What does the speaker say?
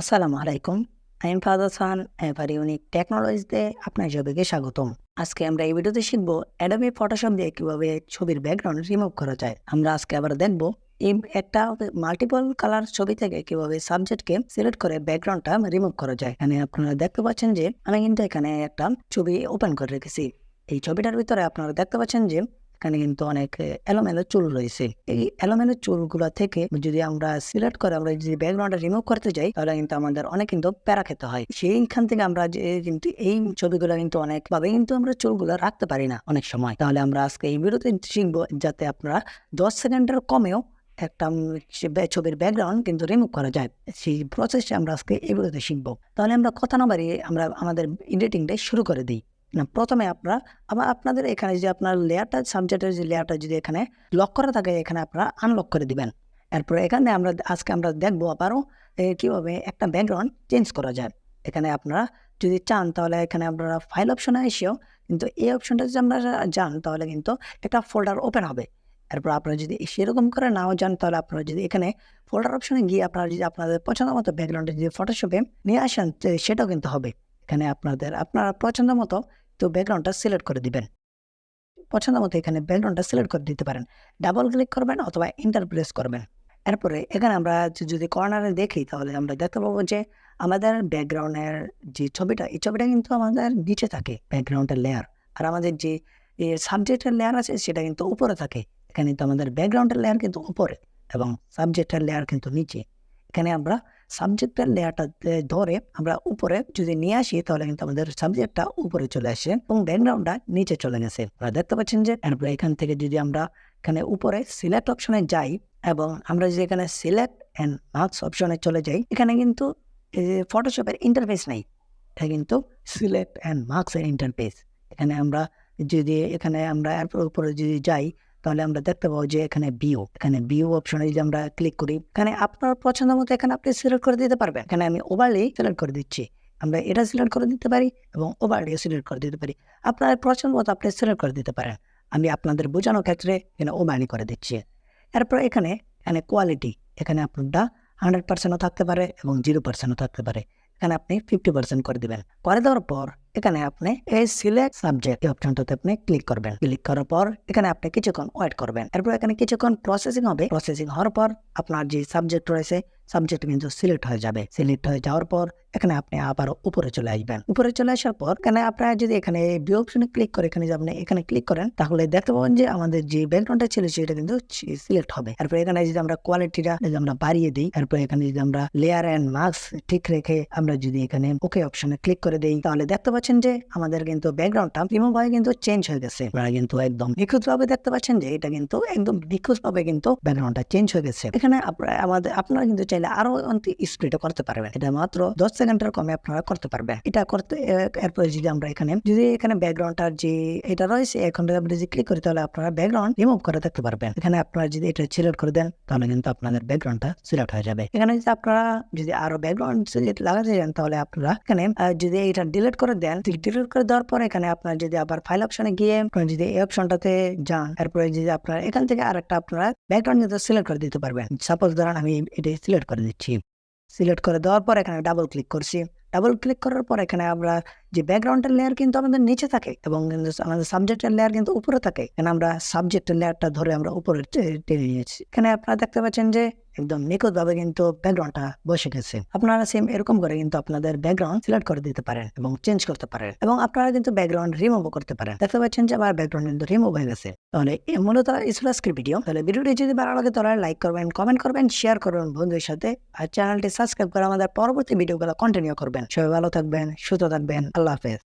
আসসালামু আলাইকুম। I am father Khan ever unique টেকনোলজিতে আপনার সবাইকে স্বাগতম। আজকে আমরা এই ভিডিওতে শিখব অ্যাডোবি ফটোশপ দিয়ে কিভাবে ছবির ব্যাকগ্রাউন্ড রিমুভ করা যায়। আমরা আজকে আবার দেখব এই একটা মাল্টিপল কালার ছবি থেকে কিভাবে সাবজেক্টকে সিলেক্ট করে ব্যাকগ্রাউন্ডটা রিমুভ করা যায়। এখানে আপনারা দেখতে পাচ্ছেন যে আমি কিন্তু এখানে একটা ছবি ওপেন করে রেখেছি। এই ছবিটার ভিতরে আপনারা দেখতে পাচ্ছেন যে এখানে কিন্তু অনেক এলোমেলো চুল রয়েছে। এই এলোমেলো চুলগুলা থেকে যদি আমরা সিলেক্ট করে আমরা যদি ব্যাকগ্রাউন্ডটা রিমুভ করতে যাই তাহলে কিন্তু আমাদের অনেক কিন্তু প্যারা খেতে হয়। সেইখান থেকে আমরা যে কিন্তু এই ছবিগুলো কিন্তু অনেকভাবে কিন্তু আমরা চুলগুলো রাখতে পারি না অনেক সময়। তাহলে আমরা আজকে এই ভিডিওতে শিখবো যাতে আপনারা 10 সেকেন্ডের কমেও একটা ছবির ব্যাকগ্রাউন্ড কিন্তু রিমুভ করা যায়। সেই প্রসেসটা আমরা আজকে এই ভিডিওতে শিখবো। তাহলে আমরা কথা না বাড়িয়ে আমরা আমাদের এডিটিংটা শুরু করে দিই। না, প্রথমে আপনাদের এখানে যে আপনার লেয়ারটা সাবজেক্টের যে লেয়ারটা যদি এখানে লক করা থাকে এখানে আপনারা আনলক করে দিবেন। এরপরে এখানে আজকে আমরা দেখবো আবারও কিভাবে একটা ব্যাকগ্রাউন্ড চেঞ্জ করা যায়। এখানে আপনারা যদি চান তাহলে এখানে আপনারা ফাইল অপশনে এসেও কিন্তু এই অপশনটা যদি আমরা যান তাহলে কিন্তু একটা ফোল্ডার ওপেন হবে। এরপর আপনারা যদি সেরকম করে নাও যান তাহলে আপনারা যদি এখানে ফোল্ডার অপশনে গিয়ে আপনারা যদি আপনাদের পছন্দ মতো ব্যাকগ্রাউন্ডে যদি ফটোশপে নিয়ে আসেন সেটাও কিন্তু হবে। এখানে আপনারা পছন্দ মতো তো ব্যাকগ্রাউন্ডটা সিলেক্ট করে দিবেন। পছন্দ মতো এখানে ব্যাকগ্রাউন্ডটা সিলেক্ট করে দিতে পারেন। ডাবল ক্লিক করবেন অথবা এন্টার প্রেস করবেন। এরপরে এখানে আমরা যদি কর্নারে দেখি তাহলে আমরা দেখতে পাবো যে আমাদের ব্যাকগ্রাউন্ডের যে ছবিটা এই ছবিটা কিন্তু আমাদের নিচে থাকে ব্যাকগ্রাউন্ডের লেয়ার। আর আমাদের যে সাবজেক্টের লেয়ার আছে সেটা কিন্তু উপরে থাকে। এখানে কিন্তু আমাদের ব্যাকগ্রাউন্ডের লেয়ার কিন্তু উপরে এবং সাবজেক্টের লেয়ার কিন্তু নিচে। এখানে আমরা সাবজেক্টের লেয়ারটা ধরে আমরা উপরে যদি নিয়ে আসি তাহলে কিন্তু আমাদের সাবজেক্টটা উপরে চলে আসে এবং ব্যাকগ্রাউন্ডটা নিচে চলে গেছে। আপনারা দেখতে পাচ্ছেন যে এরপর এখান থেকে যদি আমরা এখানে উপরে সিলেক্ট অপশনে যাই এবং আমরা যদি এখানে সিলেক্ট অ্যান্ড মার্কস অপশনে চলে যাই এখানে কিন্তু ফটোশপের ইন্টারফেস নেই। এটা কিন্তু সিলেক্ট অ্যান্ড মার্কসের ইন্টারফেস। এখানে আমরা এরপর উপরে যদি যাই তাহলে আমরা দেখতে পাবো যে এখানে ভিউ অপশনে যদি আমরা ক্লিক করি এখানে আপনার পছন্দ মতো এখানে আপনি সিলেক্ট করে দিতে পারবেন। এখানে আমি ওভারলি সিলেক্ট করে দিচ্ছি। আমরা এটা সিলেক্ট করে দিতে পারি এবং ওভারলি সিলেক্ট করে দিতে পারি। আপনার পছন্দ মতো আপনি সিলেক্ট করে দিতে পারেন। আমি আপনাদের বোঝানোর ক্ষেত্রে এখানে ওভারলি করে দিচ্ছি। এরপর এখানে কোয়ালিটি এখানে আপনারটা 100%ও থাকতে পারে এবং 0%ও থাকতে পারে। এখানে আপনি 50% করে দিবেন। করে দেওয়ার পর এখানে আপনি এই সিলেক্ট সাবজেক্ট এই অপশনটাতে আপনি ক্লিক করবেন। ক্লিক করার পর এখানে আপনি কিছুক্ষণ ওয়েট করবেন। এরপর এখানে কিছুক্ষণ প্রসেসিং হবে। প্রসেসিং হওয়ার পর আপনার যে সাবজেক্ট রয়েছে সাবজেক্ট কিন্তু সিলেক্ট হয়ে যাবে। সিলেক্ট হয়ে যাওয়ার পর এখানে আপনি আবার উপরে চলে আসবেন। উপরে চলে আসার পর এখানে আপনারা যদি এখানে ভিউ অপশনে ক্লিক করে এখানে আপনি এখানে ক্লিক করেন তাহলে দেখতে পাবেন যে আমাদের যে ব্যাকগ্রাউন্ডটা ছিল সেটা কিন্তু সিলেক্ট হবে। এরপর এখানে যদি আমরা কোয়ালিটিটা যদি আমরা বাড়িয়ে দিই এরপর এখানে যদি আমরা লেয়ার এন্ড মার্কস ঠিক রেখে আমরা যদি এখানে ওকে অপশনে ক্লিক করে দেই তাহলে দেখতে পাচ্ছেন যে আমাদের কিন্তু ব্যাকগ্রাউন্ডটা রিমুভ হয়ে কিন্তু চেঞ্জ হয়ে গেছে। আপনারা কিন্তু একদম নিখুঁতভাবে দেখতে পাচ্ছেন যে এটা কিন্তু একদম নিখুঁতভাবে কিন্তু ব্যাকগ্রাউন্ডটা চেঞ্জ হয়ে গেছে। এখানে আপনারা কিন্তু চাইলে আরো স্পিডে করতে পারবেন। এটা মাত্র 10 সেকেন্ডের কমে আপনারা করতে পারবেন। এটা করতে এরপরে যদি আমরা এখানে ব্যাকগ্রাউন্ডটার যে এটা রয়েছে এখন আপনি যদি ক্লিক করি তাহলে আপনারা ব্যাকগ্রাউন্ড রিমুভ করে দেখতে পারবেন। এখানে আপনারা যদি এটা সিলেক্ট করে দেন তাহলে কিন্তু আপনাদের ব্যাকগ্রাউন্ডটা সিলেক্ট হয়ে যাবে। এখানে যদি আপনারা যদি আরো ব্যাকগ্রাউন্ড লাগাতে চান তাহলে আপনারা এখানে যদি এটা ডিলিট করে দেন ডিলিট করে দেওয়ার পর এখানে আপনার যদি আবার ফাইল অপশনে গিয়ে যদি এই অপশনটাতে যান এরপরে যদি আপনারা এখান থেকে আরেকটা আপনারা ব্যাকগ্রাউন্ড কিন্তু সিলেক্ট করে দিতে পারবেন। সাপোজ ধরেন আমি এটা সিলেক্ট করে দিচ্ছি। সিলেক্ট করে দেওয়ার পর এখানে ডাবল ক্লিক করছি। ডাবল ক্লিক করার পর এখানে আমরা যে ব্যাকগ্রাউন্ডের লেয়ার কিন্তু আমাদের নিচে থাকে এবং আমাদের সাবজেক্টের লেয়ার কিন্তু উপরে থাকে। এখানে আমরা সাবজেক্টের লেয়ারটা ধরে আমরা উপরে টেনে নিয়েছি। এখানে আপনারা দেখতে পাচ্ছেন যে একদম নিখুঁতভাবে কিন্তু ব্যাকগ্রাউন্ডটা বসে গেছে। আপনারা সেম এরকম করে কিন্তু আপনাদের ব্যাকগ্রাউন্ড সিলেক্ট করে দিতে পারেন এবং চেঞ্জ করতে পারেন এবং আপনারা কিন্তু ব্যাকগ্রাউন্ড রিমুভ করতে পারেন। দেখতে পাচ্ছেন যে আমার ব্যাকগ্রাউন্ড কিন্তু রিমুভ হয়ে গেছে। তাহলে মূলত ছিল আজকের ভিডিও। তাহলে ভিডিওটি যদি ভালো লাগে তাহলে লাইক করবেন, কমেন্ট করবেন, শেয়ার করবেন বন্ধুদের সাথে আর চ্যানেলটি সাবস্ক্রাইব করে আমাদের পরবর্তী ভিডিওগুলো কন্টিনিউ করবেন। সবাই ভালো থাকবেন, সুস্থ থাকবেন। আল্লাহ হাফেজ।